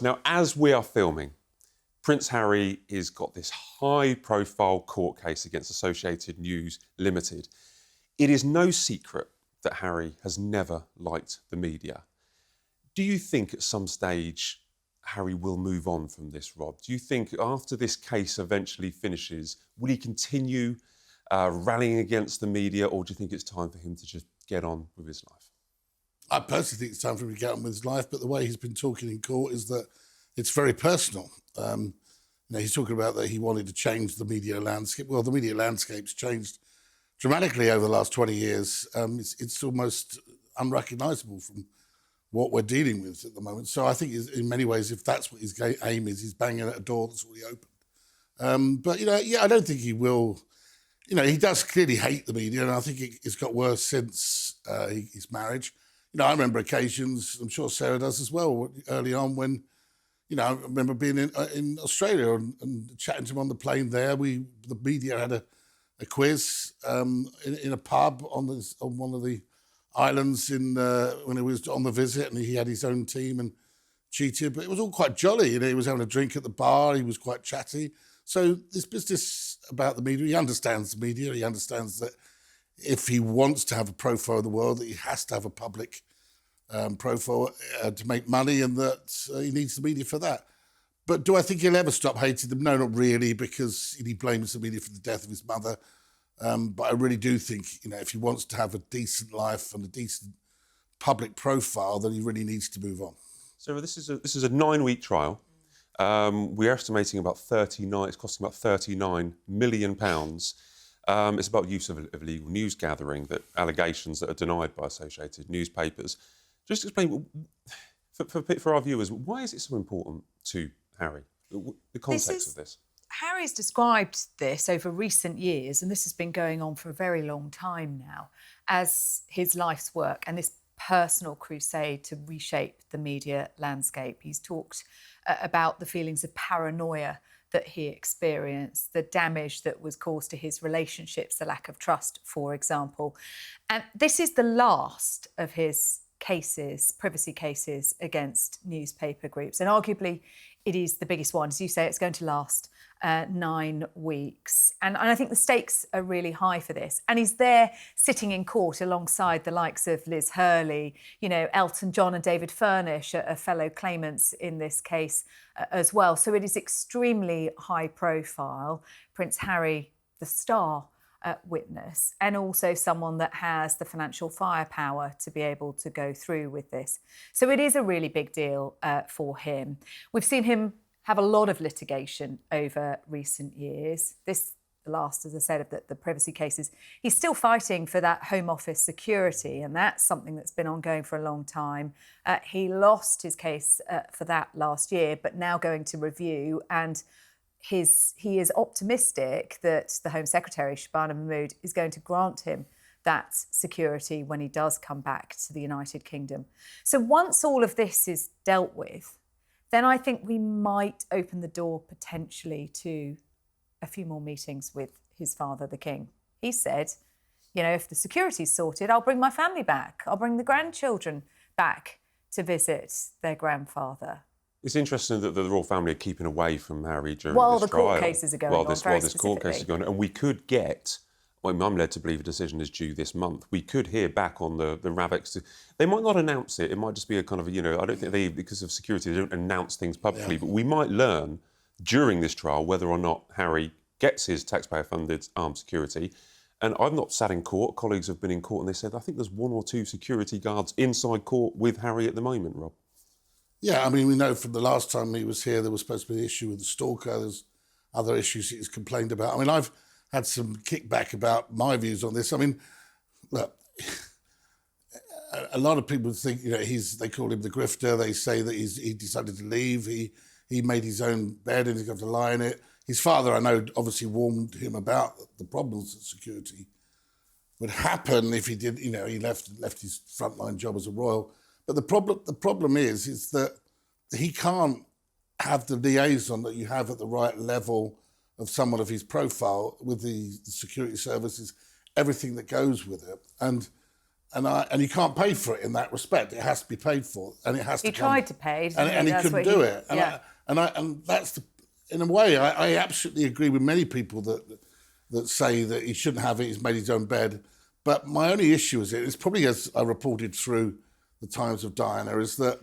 Now, as we are filming, Prince Harry has got this high-profile court case against Associated News Limited. It is no secret that Harry has never liked the media. Do you think at some stage Harry will move on from this, Rob? Do you think after this case eventually finishes, will he continue rallying against the media, or do you think it's time for him to just get on with his life? I personally think it's time for him to get on with his life, but the way he's been talking in court is that it's very personal. He's talking about that he wanted to change the media landscape. Well, the media landscape's changed dramatically over the last 20 years. It's almost unrecognisable from what we're dealing with at the moment. So I think in many ways, if that's what his aim is, he's banging at a door that's already opened. But I don't think he will. He does clearly hate the media, and I think it's got worse since his marriage. I remember occasions, I'm sure Sarah does as well, early on when, I remember being in Australia and chatting to him on the plane there. The media had a quiz in a pub on one of the islands when he was on the visit, and he had his own team and cheated. But it was all quite jolly. He was having a drink at the bar. He was quite chatty. So this business about the media, he understands the media. He understands that if he wants to have a profile in the world, that he has to have a public profile to make money, and that he needs the media for that. But do I think he'll ever stop hating them? No, not really, because he blames the media for the death of his mother. But I really do think, if he wants to have a decent life and a decent public profile, then he really needs to move on. So this is a 9-week trial. We're estimating it's costing about £39 million. It's about use of illegal news gathering, allegations that are denied by Associated newspapers. Just explain, for our viewers, why is it so important to Harry, the context of this? Harry's described this over recent years, and this has been going on for a very long time now, as his life's work and this personal crusade to reshape the media landscape. He's talked about the feelings of paranoia that he experienced, the damage that was caused to his relationships, the lack of trust, for example. And this is the last of his cases, privacy cases against newspaper groups. And arguably, it is the biggest one. As you say, it's going to last 9 weeks. And I think the stakes are really high for this. And he's there sitting in court alongside the likes of Liz Hurley, Elton John and David Furnish are fellow claimants in this case as well. So it is extremely high profile. Prince Harry, the star witness, and also someone that has the financial firepower to be able to go through with this. So it is a really big deal for him. We've seen him have a lot of litigation over recent years. This last, as I said, of the privacy cases. He's still fighting for that Home Office security, and that's something that's been ongoing for a long time. He lost his case for that last year, but now going to review, and he is optimistic that the Home Secretary, Shabana Mahmood, is going to grant him that security when he does come back to the United Kingdom. So once all of this is dealt with, then I think we might open the door potentially to a few more meetings with his father, the King. He said, if the security's sorted, I'll bring my family back. I'll bring the grandchildren back to visit their grandfather. It's interesting that the royal family are keeping away from Harry during this trial. While the court cases are going on, While this court case is going on. And we could get, I'm led to believe a decision is due this month. We could hear back on the Ravex. They might not announce it. It might just be a kind of, I don't think because of security, they don't announce things publicly. Yeah. But we might learn during this trial whether or not Harry gets his taxpayer-funded armed security. And I've not sat in court. Colleagues have been in court and they said, I think there's 1 or 2 security guards inside court with Harry at the moment, Rob. Yeah, we know from the last time he was here, there was supposed to be an issue with the stalker. There's other issues he's complained about. I've had some kickback about my views on this. Look, a lot of people think, they call him the grifter. They say that he decided to leave. He made his own bed and he's got to lie in it. His father, I know, obviously warned him about the problems that security would happen if he did, he left his frontline job as a royal. But the problem is that he can't have the liaison that you have at the right level of someone of his profile with the security services, everything that goes with it. And and you can't pay for it in that respect. It has to be paid for, and it has to. He tried to pay, and he couldn't do it. Yeah. And that's in a way, I absolutely agree with many people that say that he shouldn't have it. He's made his own bed. But my only issue is it's probably, as I reported through the Times of Diana, is that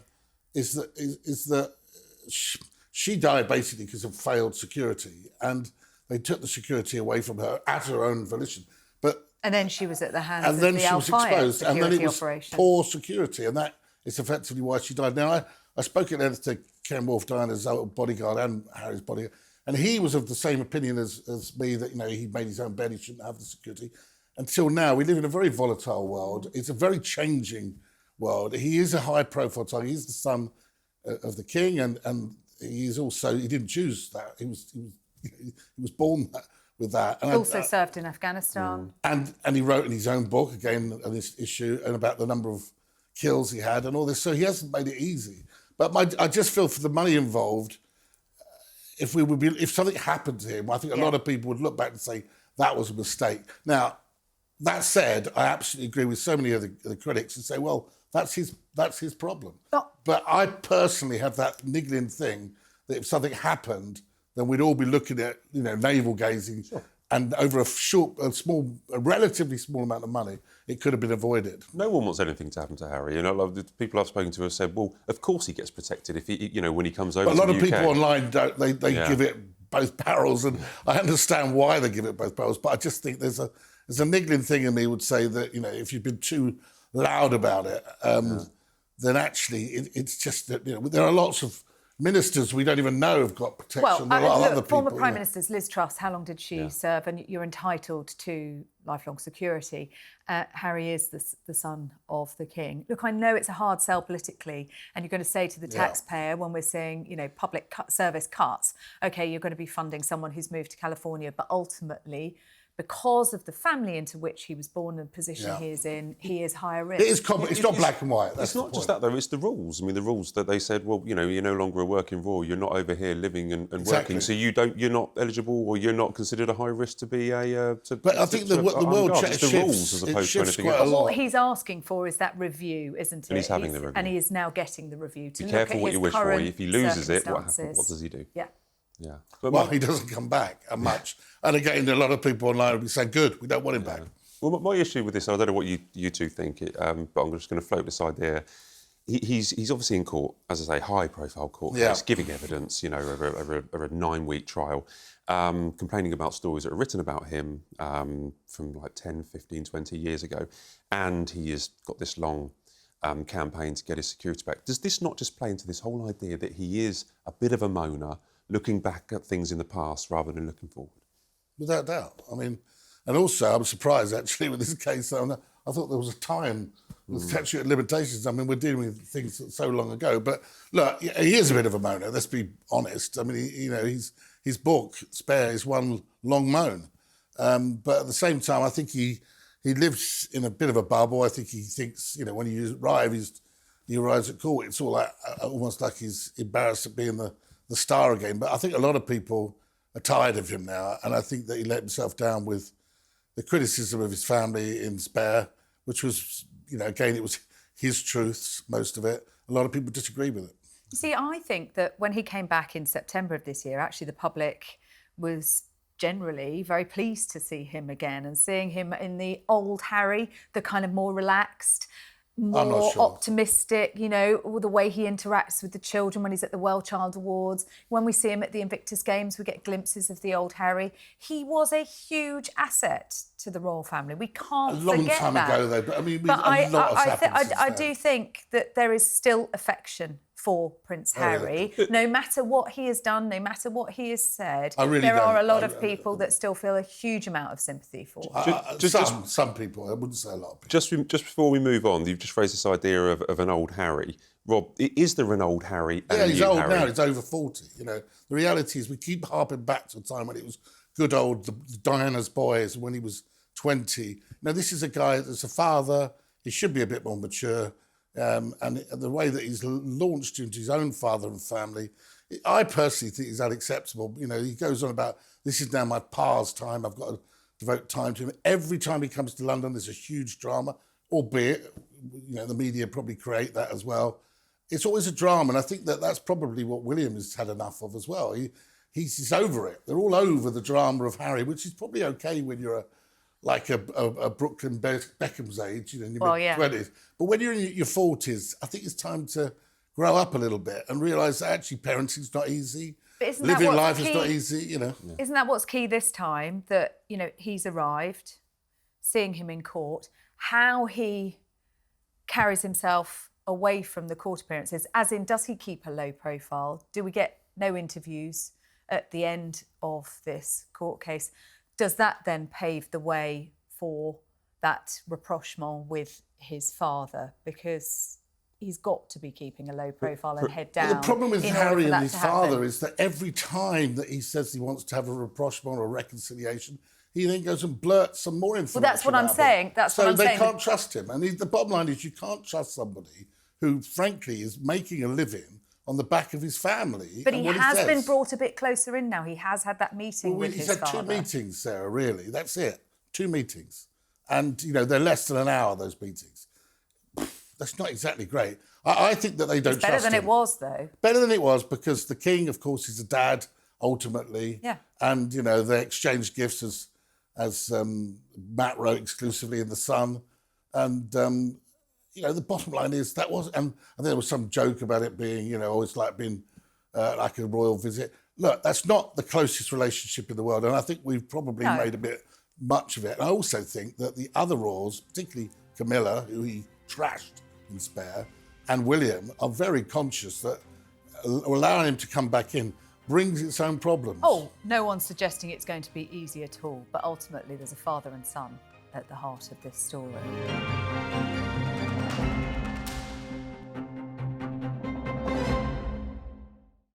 she died basically because of failed security, and they took the security away from her at her own volition. And then she was at the hands and of then the she was Al-Fayed exposed, and then it was operation. poor security, and that is effectively why she died. Now, I spoke at to Ken Wolfe, Diana's bodyguard and Harry's bodyguard, and he was of the same opinion as me that he made his own bed, he shouldn't have the security. Until now, we live in a very volatile world. It's a very changing world. He is a high-profile target. He's the son of the king, and he didn't choose that. He was born with that. And also served in Afghanistan. And he wrote in his own book, again, on this issue, and about the number of kills he had and all this. So he hasn't made it easy. But I just feel for the money involved, if something happened to him, I think a lot of people would look back and say that was a mistake. Now, that said, I absolutely agree with so many of the critics who say, well, that's his problem. But I personally have that niggling thing that if something happened, then we'd all be looking at, navel gazing. Sure. And over a relatively small amount of money, it could have been avoided. No one wants anything to happen to Harry. A lot of the people I've spoken to have said, well, of course he gets protected if he, when he comes over. But a lot to of the UK. people online don't. They give it both barrels, and I understand why they give it both barrels. But I just think there's a niggling thing in me would say that if you've been too loud about it, then actually it's just that there are lots of ministers we don't even know have got protection. Former Prime Ministers, Liz Truss, how long did she serve? And you're entitled to lifelong security. Harry is the son of the king. Look, I know it's a hard sell politically, and you're going to say to the taxpayer when we're seeing, public service cuts, OK, you're going to be funding someone who's moved to California, but ultimately, because of the family into which he was born and the position he is in, he is higher risk. It's not black and white. That's it's not just that, though. It's the rules. I mean, the rules that they said, well, you're no longer a working royal. You're not over here living and working, so you're not eligible, or you're not considered a high risk to be a. But I think the world shifts. The rules as opposed to anything else. What he's asking for is that review, isn't it? And he's having the review, and he is now getting the review. Be careful what you wish for. If he loses it, what happens? What does he do? Yeah. Yeah. But he doesn't come back much. And again, a lot of people online will be saying, good, we don't want him back. Well, my issue with this, I don't know what you two think, but I'm just going to float this idea. He's obviously in court, as I say, high-profile court case, giving evidence, over a 9-week trial, complaining about stories that are written about him from like 10, 15, 20 years ago. And he has got this long campaign to get his security back. Does this not just play into this whole idea that he is a bit of a moaner, looking back at things in the past rather than looking forward? Without doubt. I mean, and also I'm surprised actually with this case. I thought there was a time, the statute of limitations. I mean, we're dealing with things so long ago. But look, he is a bit of a moaner. Let's be honest. I mean, his book Spare is one long moan. But at the same time, I think he lives in a bit of a bubble. I think he thinks, when he arrives at court, it's all like almost like he's embarrassed at being the star again. But I think a lot of people are tired of him now, and I think that he let himself down with the criticism of his family in Spare, which was, again, it was his truths, most of it. A lot of people disagree with it. You see, I think that when he came back in September of this year, actually the public was generally very pleased to see him again, and seeing him in the old Harry, the kind of more relaxed, more optimistic, the way he interacts with the children when he's at the Well Child Awards. When we see him at the Invictus Games, we get glimpses of the old Harry. He was a huge asset to the royal family. We can't forget that. A long time ago, though, but I mean, I do think that there is still affection for Prince Harry. No matter what he has done, no matter what he has said, there are a lot of people that still feel a huge amount of sympathy for him. Some people, I wouldn't say a lot of people. Just before we move on, you've just raised this idea of an old Harry. Rob, is there an old Harry and a new Harry? Yeah, he's old now, he's over 40. The reality is we keep harping back to a time when it was good old Diana's boys, when he was 20. Now, this is a guy that's a father. He should be a bit more mature. And the way that he's launched into his own father and family, I personally think is unacceptable. He goes on about, this is now my pa's time, I've got to devote time to him. Every time he comes to London, there's a huge drama. albeit, the media probably create that as well. It's always a drama, and I think that that's probably what William has had enough of as well. He's over it. They're all over the drama of Harry, which is probably okay when you're a Brooklyn Beckham's age, in your mid-20s. But when you're in your 40s, I think it's time to grow up a little bit and realise that actually parenting's not easy. But living life is not easy, Isn't that what's key this time? That, he's arrived, seeing him in court, how he carries himself away from the court appearances, as in, does he keep a low profile? Do we get no interviews at the end of this court case? Does that then pave the way for that rapprochement with his father? Because he's got to be keeping a low profile and head down. The problem with Harry and his father is that every time that he says he wants to have a rapprochement or a reconciliation, he then goes and blurts some more information. Well, that's what I'm saying. So they can't trust him. And the bottom line is you can't trust somebody who, frankly, is making a living on the back of his family. But he has been brought a bit closer in now. He has had that meeting with his father. He's had 2 meetings, Sarah, really. That's it. 2 meetings. And, they're less than an hour, those meetings. That's not exactly great. I think that they don't trust him. Better than it was, though. Better than it was, because the king, of course, is a dad, ultimately. Yeah. And, they exchange gifts, as Matt wrote exclusively in The Sun. And, the bottom line is that was... And there was some joke about it being, it's like being like a royal visit. Look, that's not the closest relationship in the world. And I think we've probably made a bit much of it. And I also think that the other royals, particularly Camilla, who he trashed in Spare, and William, are very conscious that allowing him to come back in brings its own problems. Oh, no one's suggesting it's going to be easy at all, but ultimately there's a father and son at the heart of this story.